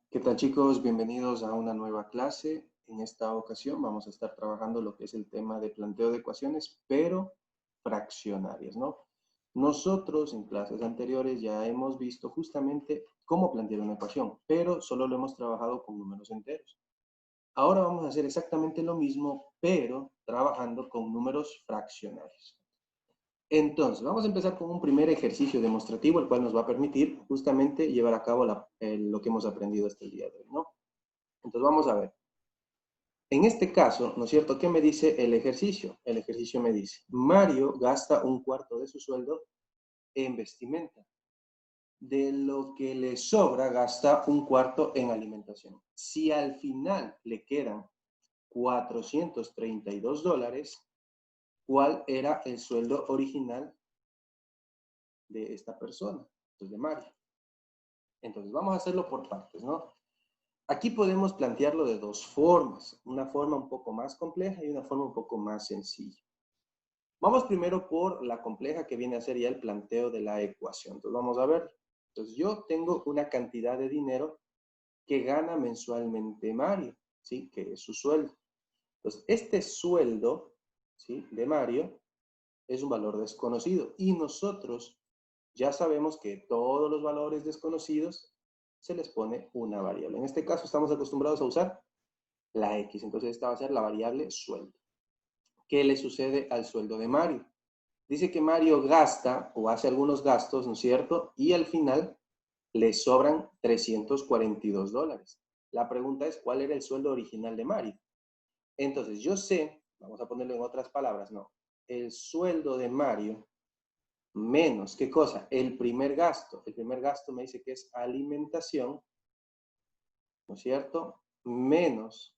¿Qué tal, chicos? Bienvenidos a una nueva clase. En esta ocasión vamos a estar trabajando lo que es el tema de planteo de ecuaciones, pero fraccionarias, ¿no? Nosotros en clases anteriores ya hemos visto justamente cómo plantear una ecuación, pero solo lo hemos trabajado con números enteros. Ahora vamos a hacer exactamente lo mismo, pero trabajando con números fraccionarios. Entonces, vamos a empezar con un primer ejercicio demostrativo, el cual nos va a permitir justamente llevar a cabo lo que hemos aprendido hasta el día de hoy, ¿no? Entonces, vamos a ver. En este caso, ¿no es cierto? ¿Qué me dice el ejercicio? El ejercicio me dice, Mario gasta un cuarto de su sueldo en vestimenta. De lo que le sobra, gasta un cuarto en alimentación. Si al final le quedan $432, ¿cuál era el sueldo original de esta persona? Pues de Mario. Entonces, vamos a hacerlo por partes, ¿no? Aquí podemos plantearlo de dos formas, una forma un poco más compleja y una forma un poco más sencilla. Vamos primero por la compleja que viene a ser ya el planteo de la ecuación. Entonces vamos a ver. Entonces yo tengo una cantidad de dinero que gana mensualmente Mario, ¿sí? Que es su sueldo. Entonces este sueldo, ¿sí? De Mario es un valor desconocido y nosotros ya sabemos que todos los valores desconocidos se les pone una variable. En este caso estamos acostumbrados a usar la X, entonces esta va a ser la variable sueldo. ¿Qué le sucede al sueldo de Mario? Dice que Mario gasta o hace algunos gastos, ¿no es cierto? Y al final le sobran $342. La pregunta es, ¿cuál era el sueldo original de Mario? Entonces, yo sé, vamos a ponerlo en otras palabras, ¿no? El sueldo de Mario menos, ¿qué cosa? El primer gasto. El primer gasto me dice que es alimentación, ¿no es cierto? Menos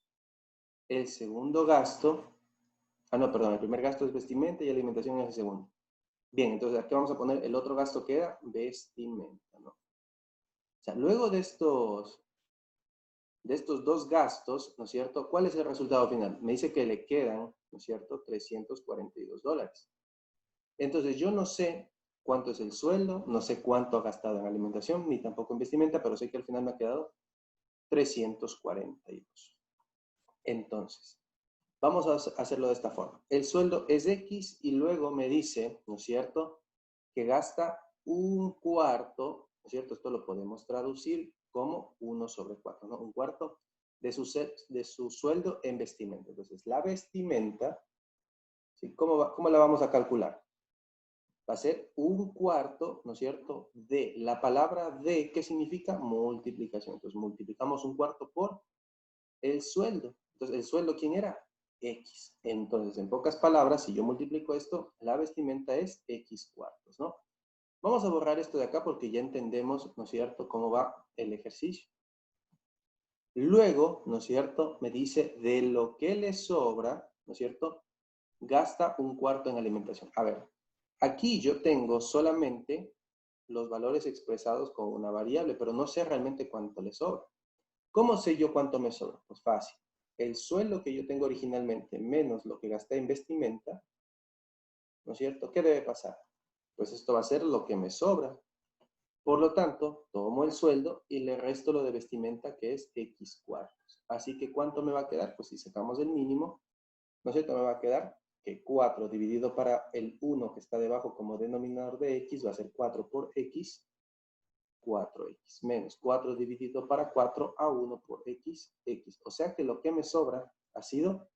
el segundo gasto. Ah, no, perdón, el primer gasto es vestimenta y alimentación es el segundo. Bien, entonces aquí vamos a poner el otro gasto que era vestimenta, ¿no? O sea, luego de estos dos gastos, ¿no es cierto? ¿Cuál es el resultado final? Me dice que le quedan, ¿no es cierto?, $342. Entonces yo no sé cuánto es el sueldo, no sé cuánto ha gastado en alimentación, ni tampoco en vestimenta, pero sé que al final me ha quedado 342. Entonces, vamos a hacerlo de esta forma. El sueldo es X y luego me dice, ¿no es cierto?, que gasta un cuarto, ¿no es cierto? Esto lo podemos traducir como 1/4, ¿no? Un cuarto de su sueldo en vestimenta. Entonces, la vestimenta, ¿sí? ¿Cómo la vamos a calcular? Va a ser un cuarto, ¿no es cierto?, de la palabra de, ¿qué significa? Multiplicación. Entonces, multiplicamos un cuarto por el sueldo. Entonces, ¿el sueldo quién era? X. Entonces, en pocas palabras, si yo multiplico esto, la vestimenta es X cuartos, ¿no? Vamos a borrar esto de acá porque ya entendemos, ¿no es cierto?, cómo va el ejercicio. Luego, ¿no es cierto?, me dice de lo que le sobra, ¿no es cierto?, gasta un cuarto en alimentación. A ver, aquí yo tengo solamente los valores expresados con una variable, pero no sé realmente cuánto le sobra. ¿Cómo sé yo cuánto me sobra? Pues fácil. El sueldo que yo tengo originalmente menos lo que gasté en vestimenta, ¿no es cierto? ¿Qué debe pasar? Pues esto va a ser lo que me sobra. Por lo tanto, tomo el sueldo y le resto lo de vestimenta, que es X cuartos. Así que, ¿cuánto me va a quedar? Pues si sacamos el mínimo, ¿no es cierto? Me va a quedar que 4 dividido para el 1 que está debajo como denominador de X va a ser 4 por X, 4X, menos 4 dividido para 4 a 1 por X, X. O sea que lo que me sobra ha sido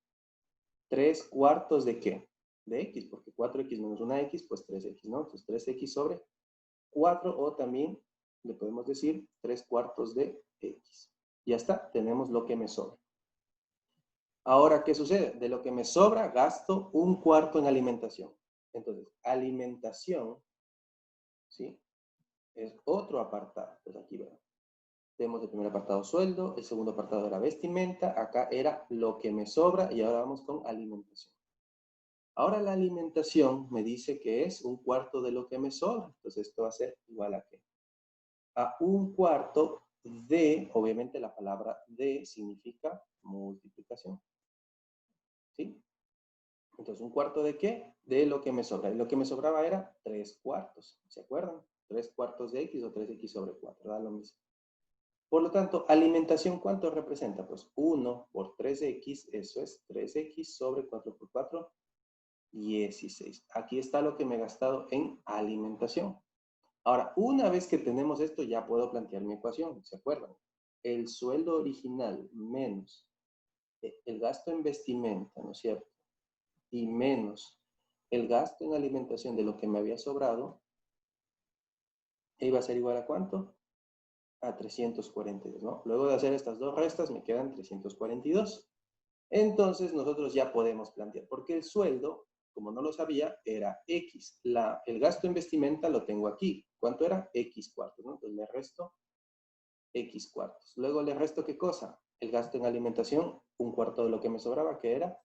3 cuartos de ¿qué? De X, porque 4X menos una X, pues 3X, ¿no? Entonces 3X sobre 4 o también le podemos decir 3 cuartos de X. Ya está, tenemos lo que me sobra. Ahora, ¿qué sucede? De lo que me sobra, gasto un cuarto en alimentación. Entonces, alimentación, ¿sí? Es otro apartado. Pues aquí vemos. Tenemos el primer apartado sueldo, el segundo apartado era vestimenta, acá era lo que me sobra y ahora vamos con alimentación. Ahora la alimentación me dice que es un cuarto de lo que me sobra. Entonces esto va a ser igual a ¿qué? A un cuarto de, obviamente la palabra de significa multiplicación. ¿Sí? Entonces, ¿un cuarto de qué? De lo que me sobra. Y lo que me sobraba era 3 cuartos. ¿Se acuerdan? 3 cuartos de X o 3X sobre 4. Da lo mismo. Por lo tanto, alimentación, ¿cuánto representa? Pues 1 por 3x, eso es 3x sobre 4 por 4, 16. Aquí está lo que me he gastado en alimentación. Ahora, una vez que tenemos esto, ya puedo plantear mi ecuación, ¿se acuerdan? El sueldo original menos el gasto en vestimenta, ¿no es cierto? Y menos el gasto en alimentación de lo que me había sobrado, iba a ser igual a ¿cuánto? A 342, ¿no? Luego de hacer estas dos restas me quedan 342. Entonces nosotros ya podemos plantear, porque el sueldo, como no lo sabía, era X. El gasto en vestimenta lo tengo aquí. ¿Cuánto era? X cuartos, ¿no? Entonces le resto X cuartos. Luego le resto, ¿qué cosa? El gasto en alimentación, un cuarto de lo que me sobraba, que era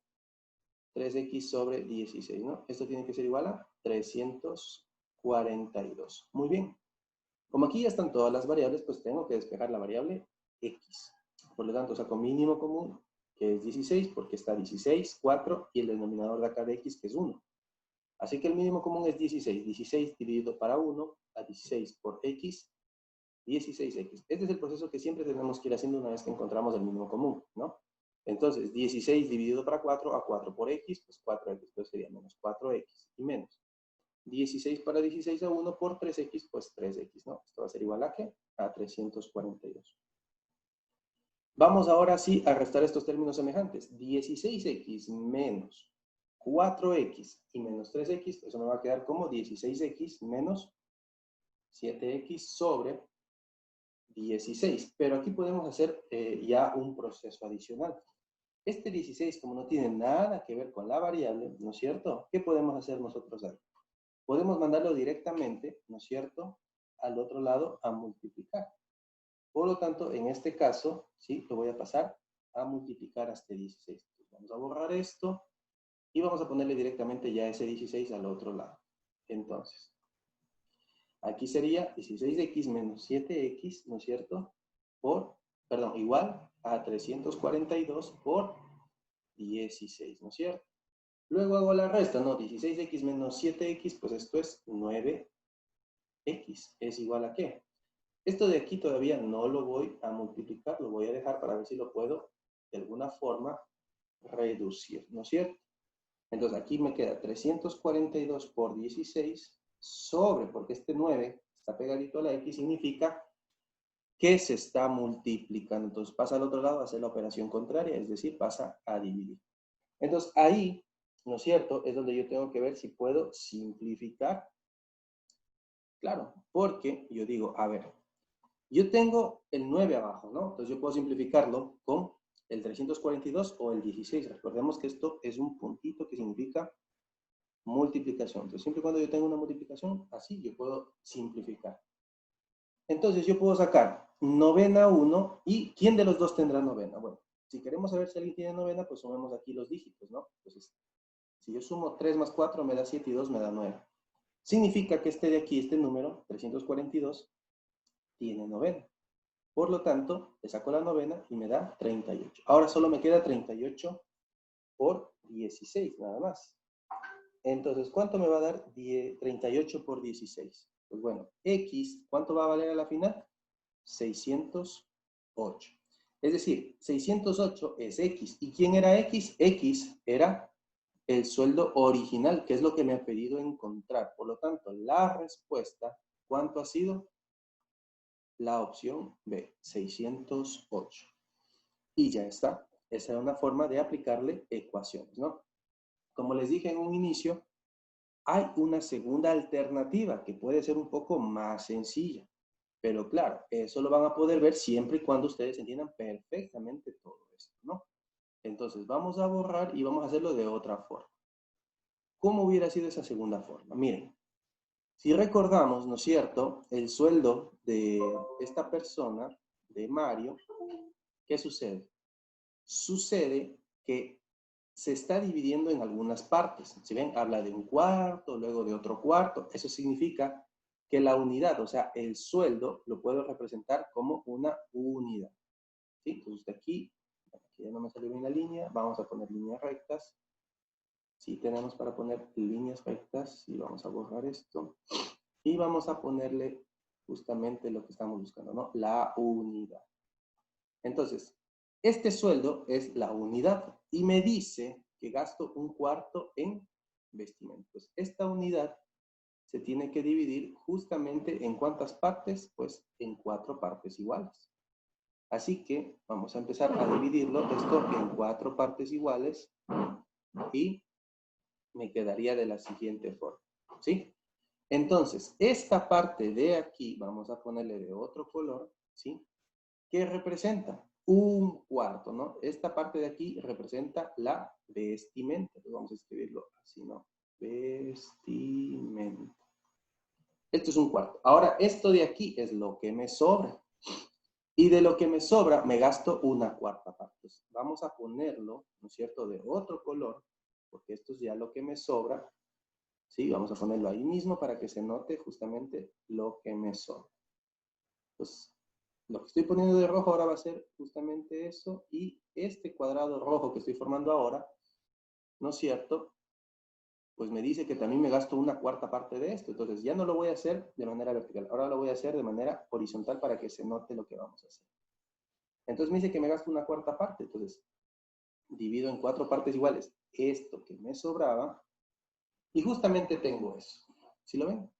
3x sobre 16, ¿no? Esto tiene que ser igual a 342. Muy bien. Como aquí ya están todas las variables, pues tengo que despejar la variable x. Por lo tanto, saco mínimo común, que es 16, porque está 16, 4, y el denominador de acá de x, que es 1. Así que el mínimo común es 16. 16 dividido para 1, a 16 por x, 16x. Este es el proceso que siempre tenemos que ir haciendo una vez que encontramos el mínimo común, ¿no? Entonces, 16 dividido para 4, a 4 por x, pues 4x, entonces sería menos 4x y menos. 16 para 16 a 1 por 3x, pues 3x, ¿no? Esto va a ser igual a ¿qué? A 342. Vamos ahora sí a restar estos términos semejantes. 16x menos 4x y menos 3x, eso me va a quedar como 16x menos 7x sobre 16. Pero aquí podemos hacer ya un proceso adicional. Este 16, como no tiene nada que ver con la variable, ¿no es cierto? ¿Qué podemos hacer nosotros ahí? Podemos mandarlo directamente, ¿no es cierto?, al otro lado a multiplicar. Por lo tanto, en este caso, ¿sí?, lo voy a pasar a multiplicar hasta 16. Entonces, vamos a borrar esto y vamos a ponerle directamente ya ese 16 al otro lado. Entonces, aquí sería 16x menos 7x, ¿no es cierto?, igual a 342 por 16, ¿no es cierto? Luego hago la resta, ¿no? 16x menos 7x, pues esto es 9x. ¿Es igual a qué? Esto de aquí todavía no lo voy a multiplicar, lo voy a dejar para ver si lo puedo de alguna forma reducir, ¿no es cierto? Entonces aquí me queda 342 por 16 sobre, porque este 9 está pegadito a la x, significa que se está multiplicando. Entonces pasa al otro lado a hacer la operación contraria, es decir, pasa a dividir. Entonces ahí, ¿no es cierto?, es donde yo tengo que ver si puedo simplificar. Claro, porque yo digo, a ver, yo tengo el 9 abajo, ¿no? Entonces yo puedo simplificarlo con el 342 o el 16. Recordemos que esto es un puntito que significa multiplicación. Entonces siempre y cuando yo tenga una multiplicación, así yo puedo simplificar. Entonces yo puedo sacar novena 1 y ¿quién de los dos tendrá novena? Bueno, si queremos saber si alguien tiene novena, pues sumemos aquí los dígitos, ¿no? Entonces, si yo sumo 3 más 4 me da 7 y 2 me da 9. Significa que este de aquí, este número, 342, tiene novena. Por lo tanto, le saco la novena y me da 38. Ahora solo me queda 38 por 16, nada más. Entonces, ¿cuánto me va a dar 38 por 16? Pues bueno, X, ¿cuánto va a valer a la final? 608. Es decir, 608 es X. ¿Y quién era X? X era el sueldo original, que es lo que me ha pedido encontrar. Por lo tanto, la respuesta, ¿cuánto ha sido? La opción B, 608. Y ya está. Esa es una forma de aplicarle ecuaciones, ¿no? Como les dije en un inicio, hay una segunda alternativa que puede ser un poco más sencilla. Pero claro, eso lo van a poder ver siempre y cuando ustedes entiendan perfectamente todo esto, ¿no? Entonces vamos a borrar y vamos a hacerlo de otra forma. ¿Cómo hubiera sido esa segunda forma? Miren, si recordamos, ¿no es cierto?, el sueldo de esta persona, de Mario, ¿qué sucede? Sucede que se está dividiendo en algunas partes. Si ven, habla de un cuarto, luego de otro cuarto. Eso significa que la unidad, o sea, el sueldo, lo puedo representar como una unidad. ¿Sí? Entonces, aquí ya no me salió bien la línea, vamos a poner líneas rectas. Sí, tenemos para poner líneas rectas y vamos a borrar esto. Y vamos a ponerle justamente lo que estamos buscando, ¿no? La unidad. Entonces, este sueldo es la unidad y me dice que gasto un cuarto en vestimentas. Esta unidad se tiene que dividir justamente en ¿cuántas partes? Pues en 4 partes iguales. Así que vamos a empezar a dividirlo esto en 4 partes iguales y me quedaría de la siguiente forma, ¿sí? Entonces, esta parte de aquí, vamos a ponerle de otro color, ¿sí? ¿Qué representa? Un cuarto, ¿no? Esta parte de aquí representa la vestimenta. Entonces vamos a escribirlo así, ¿no? Vestimenta. Esto es un cuarto. Ahora, esto de aquí es lo que me sobra. Y de lo que me sobra, me gasto una cuarta parte. Entonces, vamos a ponerlo, ¿no es cierto?, de otro color, porque esto es ya lo que me sobra. Sí, vamos a ponerlo ahí mismo para que se note justamente lo que me sobra. Pues lo que estoy poniendo de rojo ahora va a ser justamente eso, y este cuadrado rojo que estoy formando ahora, ¿no es cierto?, pues me dice que también me gasto una cuarta parte de esto. Entonces ya no lo voy a hacer de manera vertical, ahora lo voy a hacer de manera horizontal para que se note lo que vamos a hacer. Entonces me dice que me gasto una cuarta parte, entonces divido en 4 partes iguales esto que me sobraba, y justamente tengo eso. ¿Sí lo ven?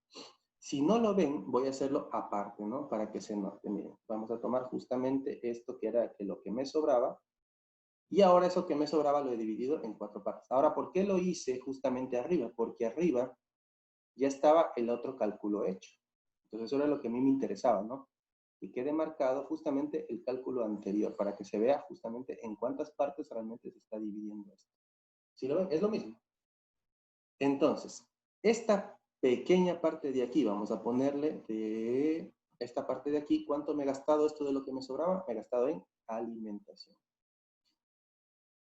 Si no lo ven, voy a hacerlo aparte, ¿no? Para que se note. Miren, vamos a tomar justamente esto que era lo que me sobraba, y ahora eso que me sobraba lo he dividido en 4 partes. Ahora, ¿por qué lo hice justamente arriba? Porque arriba ya estaba el otro cálculo hecho. Entonces eso era lo que a mí me interesaba, ¿no? Y quede marcado justamente el cálculo anterior para que se vea justamente en cuántas partes realmente se está dividiendo esto. ¿Sí lo ven? Es lo mismo. Entonces, esta pequeña parte de aquí, vamos a ponerle de esta parte de aquí, ¿cuánto me he gastado esto de lo que me sobraba? Me he gastado en alimentación.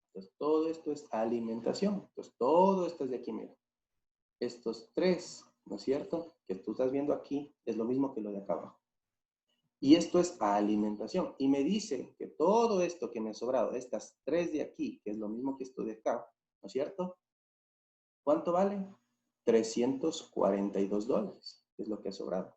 Entonces, todo esto es alimentación. Entonces, todo esto es de aquí, mira. Estos 3, ¿no es cierto?, que tú estás viendo aquí, es lo mismo que lo de acá abajo. Y esto es alimentación. Y me dice que todo esto que me ha sobrado, estas 3 de aquí, que es lo mismo que esto de acá, ¿no es cierto?, ¿cuánto vale? $342, es lo que ha sobrado.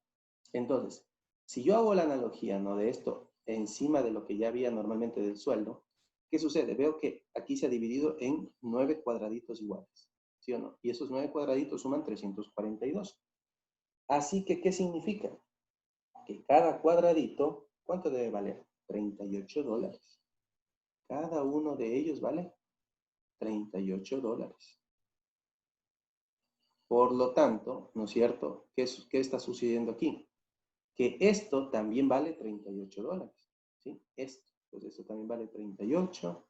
Entonces, si yo hago la analogía, ¿no?, de esto encima de lo que ya había normalmente del sueldo, ¿qué sucede? Veo que aquí se ha dividido en 9 cuadraditos iguales, ¿sí o no? Y esos 9 cuadraditos suman 342. Así que, ¿qué significa? Que cada cuadradito, ¿cuánto debe valer? $38. Cada uno de ellos vale $38. Por lo tanto, ¿no es cierto? ¿Qué está sucediendo aquí? Que esto también vale $38, ¿sí? Esto, pues esto también vale 38,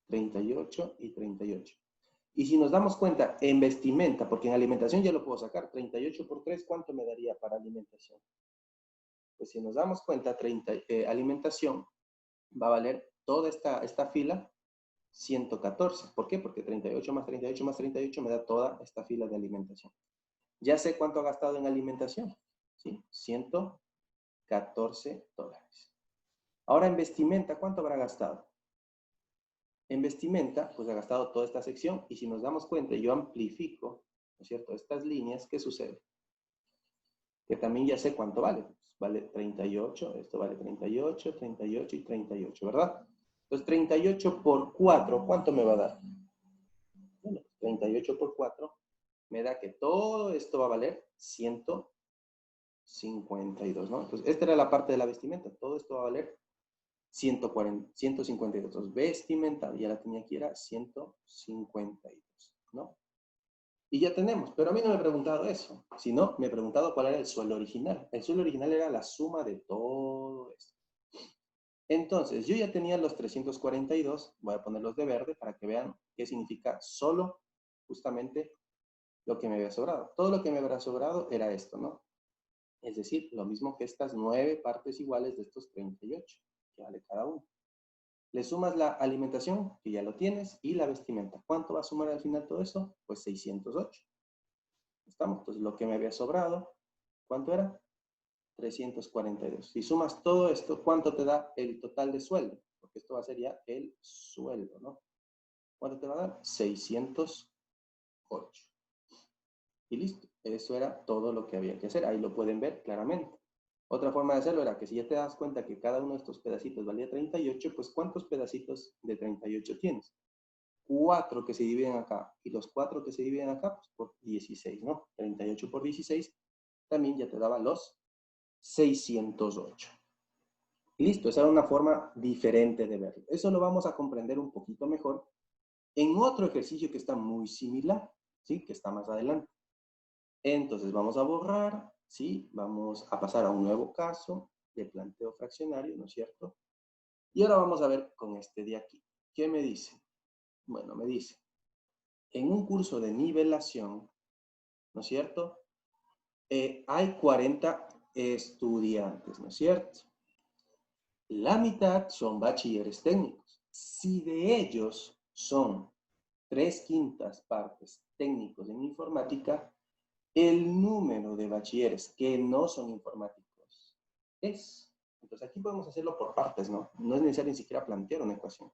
38 y 38. Y si nos damos cuenta, en vestimenta, porque en alimentación ya lo puedo sacar, 38 por 3, ¿cuánto me daría para alimentación? Pues si nos damos cuenta, alimentación va a valer toda esta fila 114. ¿Por qué? Porque 38 más 38 más 38 me da toda esta fila de alimentación. Ya sé cuánto ha gastado en alimentación, ¿sí? $114. Ahora en vestimenta, ¿cuánto habrá gastado? En vestimenta, pues ha gastado toda esta sección, y si nos damos cuenta, yo amplifico, ¿no es cierto?, estas líneas, ¿qué sucede? Que también ya sé cuánto vale. Pues vale 38, esto vale 38, 38 y 38, ¿verdad? Entonces 38 por 4, ¿cuánto me va a dar? Bueno, 38 por 4 me da que todo esto va a valer 152, ¿no? Entonces, esta era la parte de la vestimenta. Todo esto va a valer 152. Entonces, vestimenta, ya la tenía aquí, era 152, ¿no? Y ya tenemos, pero a mí no me he preguntado eso, sino me he preguntado cuál era el sueldo original. El sueldo original era la suma de todo esto. Entonces, yo ya tenía los 342, voy a ponerlos de verde para que vean qué significa solo justamente lo que me había sobrado. Todo lo que me había sobrado era esto, ¿no? Es decir, lo mismo que estas 9 partes iguales de estos 38, que vale cada uno. Le sumas la alimentación, que ya lo tienes, y la vestimenta. ¿Cuánto va a sumar al final todo eso? Pues 608. ¿Estamos? Entonces, lo que me había sobrado, ¿cuánto era? 342. Si sumas todo esto, ¿cuánto te da el total de sueldo? Porque esto va a ser ya el sueldo, ¿no? ¿Cuánto te va a dar? 608. Y listo. Eso era todo lo que había que hacer. Ahí lo pueden ver claramente. Otra forma de hacerlo era que si ya te das cuenta que cada uno de estos pedacitos valía 38, pues ¿cuántos pedacitos de 38 tienes? 4 que se dividen acá y los 4 que se dividen acá, pues por 16, ¿no? 38 por 16 también ya te daba los 608. Listo, esa era una forma diferente de verlo. Eso lo vamos a comprender un poquito mejor en otro ejercicio que está muy similar, ¿sí? Que está más adelante. Entonces vamos a borrar, ¿sí? Vamos a pasar a un nuevo caso de planteo fraccionario, ¿no es cierto? Y ahora vamos a ver con este de aquí. ¿Qué me dice? Bueno, me dice, en un curso de nivelación, ¿no es cierto? Hay 40 estudiantes, ¿no es cierto? La mitad son bachilleres técnicos. Si de ellos son 3/5 partes técnicos en informática, el número de bachilleres que no son informáticos es. Entonces aquí podemos hacerlo por partes, ¿no? No es necesario ni siquiera plantear una ecuación.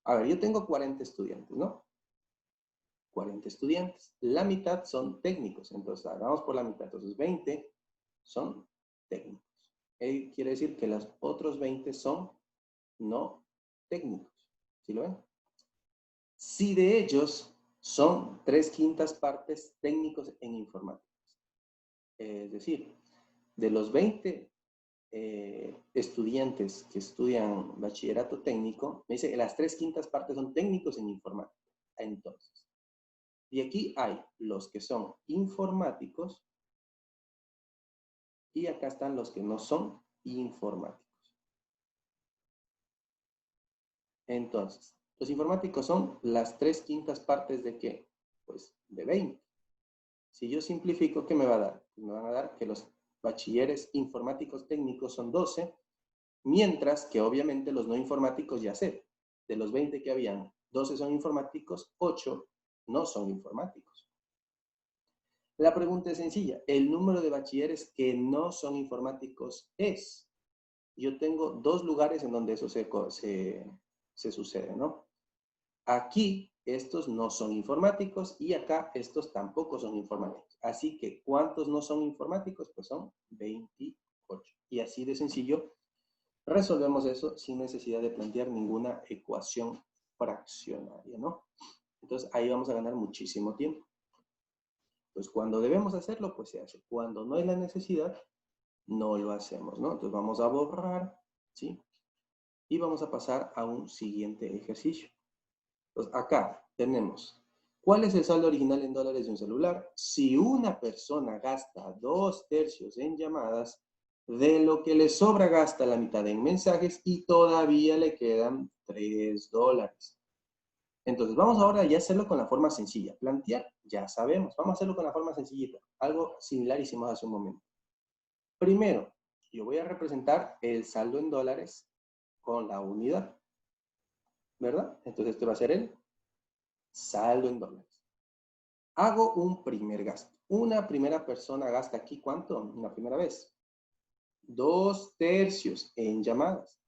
A ver, yo tengo 40 estudiantes, ¿no? 40 estudiantes. La mitad son técnicos. Entonces, hagamos por la mitad. Entonces, 20 son técnicos. Quiere decir que los otros 20 son no técnicos. ¿Sí lo ven? Si de ellos son 3/5 partes técnicos en informática. Es decir, de los 20 estudiantes que estudian bachillerato técnico, me dice que las 3/5 partes son técnicos en informática. Entonces, y aquí hay los que son informáticos y acá están los que no son informáticos. Entonces, los informáticos son las 3/5 partes de ¿qué? Pues de 20. Si yo simplifico, ¿qué me va a dar? Pues me van a dar que los bachilleres informáticos técnicos son 12, mientras que obviamente los no informáticos ya sé. De los 20 que habían, 12 son informáticos, 8 no son informáticos. La pregunta es sencilla. El número de bachilleres que no son informáticos es. Yo tengo dos lugares en donde eso se sucede, ¿no? Aquí estos no son informáticos y acá estos tampoco son informáticos. Así que, ¿cuántos no son informáticos? Pues son 28. Y así de sencillo resolvemos eso sin necesidad de plantear ninguna ecuación fraccionaria, ¿no? Entonces ahí vamos a ganar muchísimo tiempo. Pues cuando debemos hacerlo, pues se hace. Cuando no hay la necesidad, no lo hacemos, ¿no? Entonces vamos a borrar, ¿sí? Y vamos a pasar a un siguiente ejercicio. Entonces acá tenemos, ¿cuál es el saldo original en dólares de un celular? Si una persona gasta 2/3 en llamadas, de lo que le sobra gasta la mitad en mensajes y todavía le quedan $3. Entonces, vamos ahora ya a hacerlo con la forma sencilla. Plantear, ya sabemos. Vamos a hacerlo con la forma sencillita. Algo similar hicimos hace un momento. Primero, yo voy a representar el saldo en dólares con la unidad. ¿Verdad? Entonces, este va a ser el saldo en dólares. Hago un primer gasto. Una primera persona gasta aquí, ¿cuánto? Una primera vez. 2/3 en llamadas.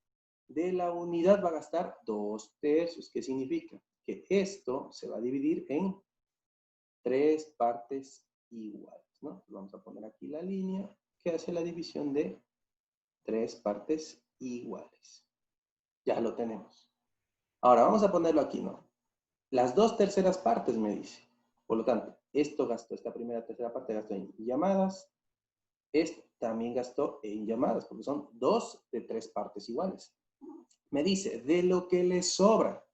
De la unidad va a gastar 2/3. ¿Qué significa? Que esto se va a dividir en 3 partes iguales, ¿no? Vamos a poner aquí la línea que hace la división de 3 partes iguales. Ya lo tenemos. Ahora vamos a ponerlo aquí, ¿no? Las 2/3 partes me dice. Por lo tanto, esto gastó, esta primera tercera parte gastó en llamadas. Esto también gastó en llamadas, porque son 2 de 3 partes iguales. Me dice, de lo que le sobra,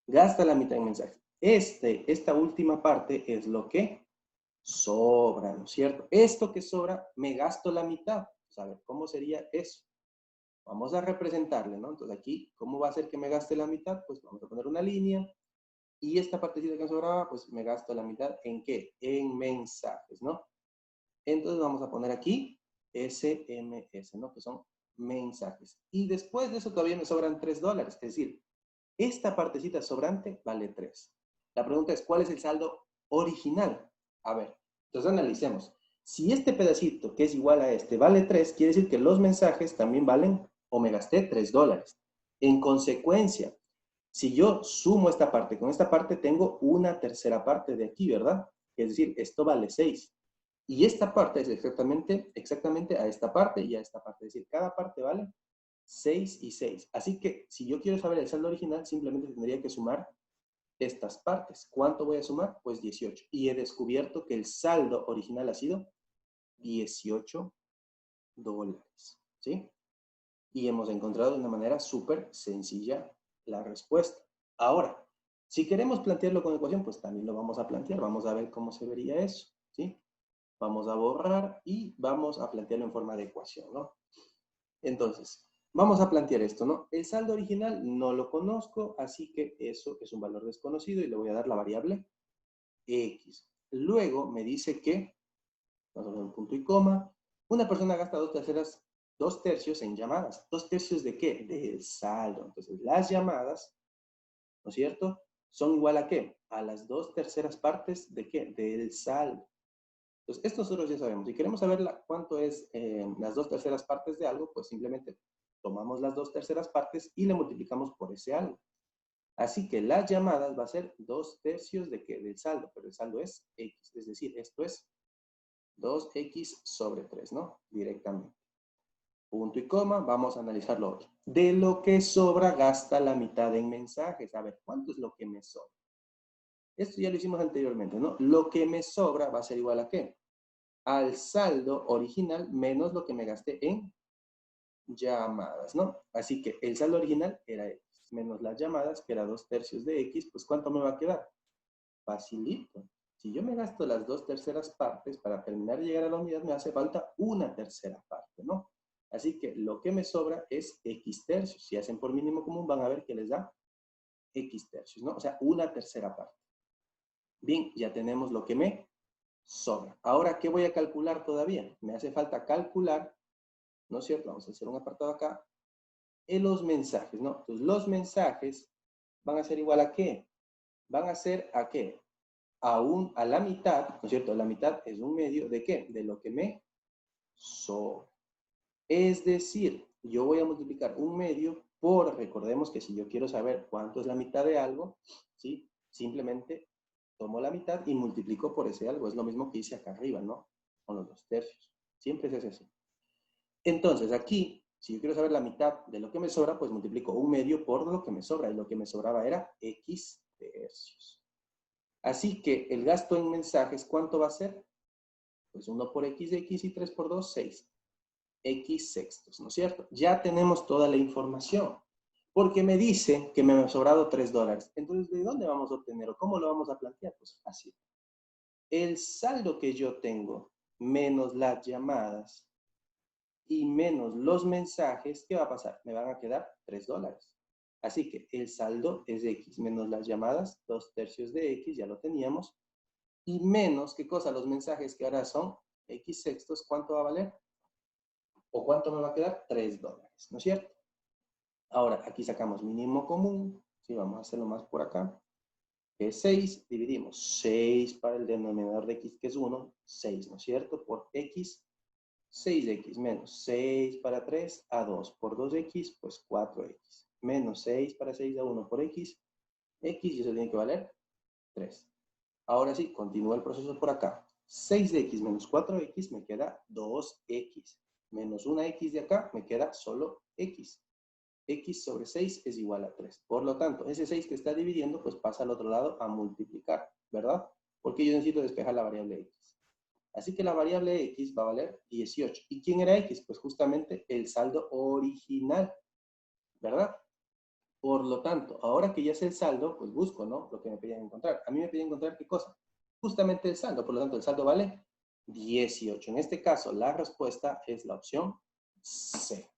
gasta la mitad en mensajes. Esta última parte es lo que sobra, ¿no es cierto? Esto que sobra, me gasto la mitad. A ver, ¿cómo sería eso? Vamos a representarle, ¿no? Entonces aquí, ¿cómo va a ser que me gaste la mitad? Pues vamos a poner una línea. Y esta partecita que me sobraba, pues me gasto la mitad. ¿En qué? En mensajes, ¿no? Entonces vamos a poner aquí SMS, ¿no? Que son mensajes. Y después de eso todavía me sobran $3. Es decir, esta partecita sobrante vale 3. La pregunta es, ¿cuál es el saldo original? A ver, entonces analicemos. Si este pedacito, que es igual a este, vale 3, quiere decir que los mensajes también valen, o me gasté $3. En consecuencia, si yo sumo esta parte con esta parte, tengo una tercera parte de aquí, ¿verdad? Es decir, esto vale 6. Y esta parte es exactamente a esta parte y a esta parte. Es decir, cada parte vale 6 y 6. Así que si yo quiero saber el saldo original, simplemente tendría que sumar estas partes. ¿Cuánto voy a sumar? Pues 18. Y he descubierto que el saldo original ha sido $18. ¿Sí? Y hemos encontrado de una manera súper sencilla la respuesta. Ahora, si queremos plantearlo con ecuación, pues también lo vamos a plantear. Vamos a ver cómo se vería eso. ¿Sí? Vamos a borrar y vamos a plantearlo en forma de ecuación, ¿no? Entonces, vamos a plantear esto, ¿no? El saldo original no lo conozco, así que eso es un valor desconocido y le voy a dar la variable X. Luego me dice que, vamos a poner un punto y coma, una persona gasta 2/3 en llamadas. ¿2/3 de qué? Del saldo. Entonces, las llamadas, ¿no es cierto? ¿Son igual a qué? A las 2/3 partes de qué? Del saldo. Entonces, esto nosotros ya sabemos. Si queremos saber cuánto es las 2/3 partes de algo, pues simplemente tomamos las 2/3 partes y le multiplicamos por ese algo. Así que las llamadas va a ser 2/3 de qué? Del saldo, pero el saldo es X. Es decir, esto es 2X sobre 3, ¿no? Directamente. Punto y coma, vamos a analizar lo otro. De lo que sobra, gasta la mitad en mensajes. A ver, ¿cuánto es lo que me sobra? Esto ya lo hicimos anteriormente, ¿no? Lo que me sobra va a ser igual a ¿qué? Al saldo original menos lo que me gasté en llamadas, ¿no? Así que el saldo original era X, menos las llamadas, que era 2/3 de X, pues ¿cuánto me va a quedar? Facilito. Si yo me gasto las 2/3 partes, para terminar de llegar a la unidad me hace falta 1/3 parte, ¿no? Así que lo que me sobra es X tercios. Si hacen por mínimo común, van a ver que les da X tercios, ¿no? O sea, 1/3 parte. Bien, ya tenemos lo que me sobra. Ahora, ¿qué voy a calcular todavía? Me hace falta calcular, ¿no es cierto? Vamos a hacer un apartado acá. En los mensajes, ¿no? Entonces, los mensajes van a ser igual a ¿qué? Van a ser a ¿qué? A la mitad, ¿no es cierto? La mitad es un medio de ¿qué? De lo que me sobra. Es decir, yo voy a multiplicar un medio por, recordemos que si yo quiero saber cuánto es la mitad de algo, ¿sí? Simplemente tomo la mitad y multiplico por ese algo. Es lo mismo que hice acá arriba, ¿no? Con los 2/3. Siempre se hace así. Entonces, aquí, si yo quiero saber la mitad de lo que me sobra, pues multiplico un medio por lo que me sobra. Y lo que me sobraba era X tercios. Así que el gasto en mensajes, ¿cuánto va a ser? Pues 1 por X de X y 3 por 2, 6. X sextos, ¿no es cierto? Ya tenemos toda la información. Porque me dice que me ha sobrado $3. Entonces, ¿de dónde vamos a obtener o cómo lo vamos a plantear? Pues fácil. El saldo que yo tengo menos las llamadas y menos los mensajes, ¿qué va a pasar? Me van a quedar $3. Así que el saldo es X menos las llamadas, 2/3 de X, ya lo teníamos, y menos, ¿qué cosa? Los mensajes que ahora son X sextos, ¿cuánto va a valer? ¿O cuánto me va a quedar? $3, ¿no es cierto? Ahora, aquí sacamos mínimo común, ¿sí? Vamos a hacerlo más por acá, que es 6, dividimos 6 para el denominador de X, que es 1, 6, ¿no es cierto? Por X, 6x menos 6 para 3 a 2 por 2x, pues 4x. Menos 6 para 6 a 1 por x, x y eso tiene que valer 3. Ahora sí, continúa el proceso por acá. 6 de x menos 4x me queda 2x. Menos una x de acá me queda solo x. X sobre 6 es igual a 3. Por lo tanto, ese 6 que está dividiendo, pues pasa al otro lado a multiplicar, ¿verdad? Porque yo necesito despejar la variable x. Así que la variable X va a valer 18. ¿Y quién era X? Pues justamente el saldo original, ¿verdad? Por lo tanto, ahora que ya sé el saldo, pues busco, ¿no? Lo que me pedían encontrar. A mí me pedían encontrar ¿qué cosa? Justamente el saldo. Por lo tanto, el saldo vale 18. En este caso, la respuesta es la opción C.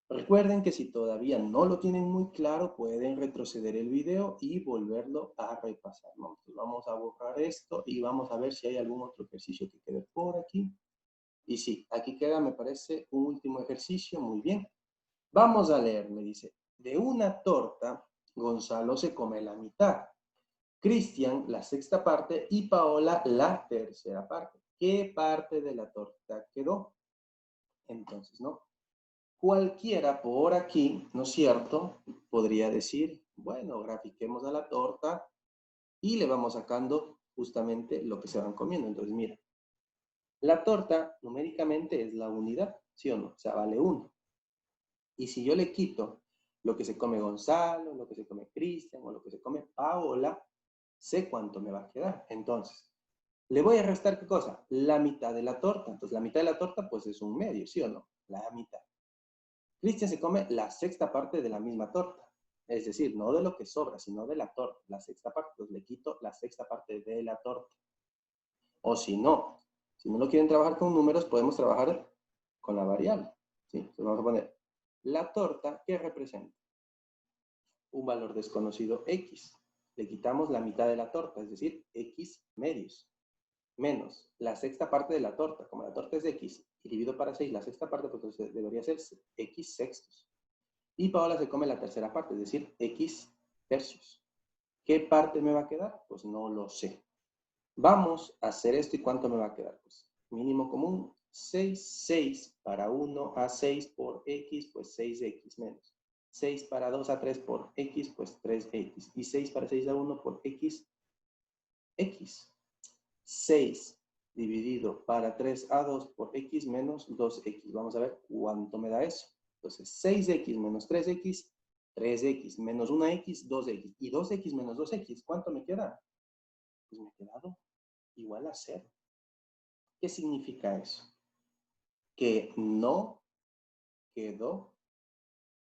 Recuerden que si todavía no lo tienen muy claro, pueden retroceder el video y volverlo a repasar, ¿no? Entonces vamos a borrar esto y vamos a ver si hay algún otro ejercicio que quede por aquí. Y sí, aquí queda, me parece, un último ejercicio. Muy bien. Vamos a leer, me dice. De una torta, Gonzalo se come la mitad, Cristian la sexta parte y Paola la tercera parte. ¿Qué parte de la torta quedó? Entonces, ¿no? Cualquiera por aquí, ¿no es cierto? Podría decir, bueno, grafiquemos a la torta y le vamos sacando justamente lo que se van comiendo. Entonces, mira, La torta numéricamente es la unidad, ¿sí o no? O sea, vale 1. Y si yo le quito lo que se come Gonzalo, lo que se come Cristian o lo que se come Paola, sé cuánto me va a quedar. Entonces, le voy a restar, ¿qué cosa? La mitad de la torta. Entonces, la mitad de la torta, pues es un medio, ¿sí o no? La mitad. Cristian se come la sexta parte de la misma torta. Es decir, no de lo que sobra, sino de la torta, la sexta parte. Entonces, le quito la sexta parte de la torta. O si no lo quieren trabajar con números, podemos trabajar con la variable. ¿Sí? Entonces, vamos a poner la torta, ¿qué representa? Un valor desconocido X. Le quitamos la mitad de la torta, es decir, X medios, menos la sexta parte de la torta. Como la torta es de X y divido para 6 la sexta parte, pues entonces debería ser X sextos. Y Paola se come la tercera parte, es decir, X tercios. ¿Qué parte me va a quedar? Pues no lo sé. Vamos a hacer esto y ¿cuánto me va a quedar? Pues mínimo común, 6, 6 para 1 a 6 por X, pues 6X menos. 6 para 2 a 3 por X, pues 3X. Y 6 para 6 a 1 por X, X. 6 dividido para 3 a 2 por X menos 2X. Vamos a ver cuánto me da eso. Entonces, 6X menos 3X, 3X menos 1X, 2X. Y 2X menos 2X, ¿cuánto me queda? Pues me ha quedado igual a 0. ¿Qué significa eso? Que no quedó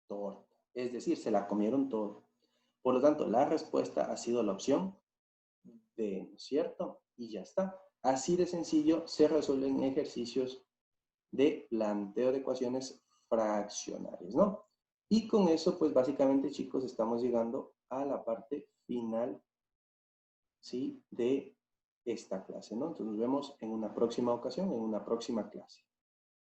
torta. Es decir, se la comieron todo. Por lo tanto, la respuesta ha sido la opción D, ¿no es cierto? Y ya está. Así de sencillo se resuelven ejercicios de planteo de ecuaciones fraccionarias, ¿no? Y con eso, pues básicamente, chicos, estamos llegando a la parte final, ¿sí? De esta clase, ¿no? Entonces nos vemos en una próxima ocasión, en una próxima clase.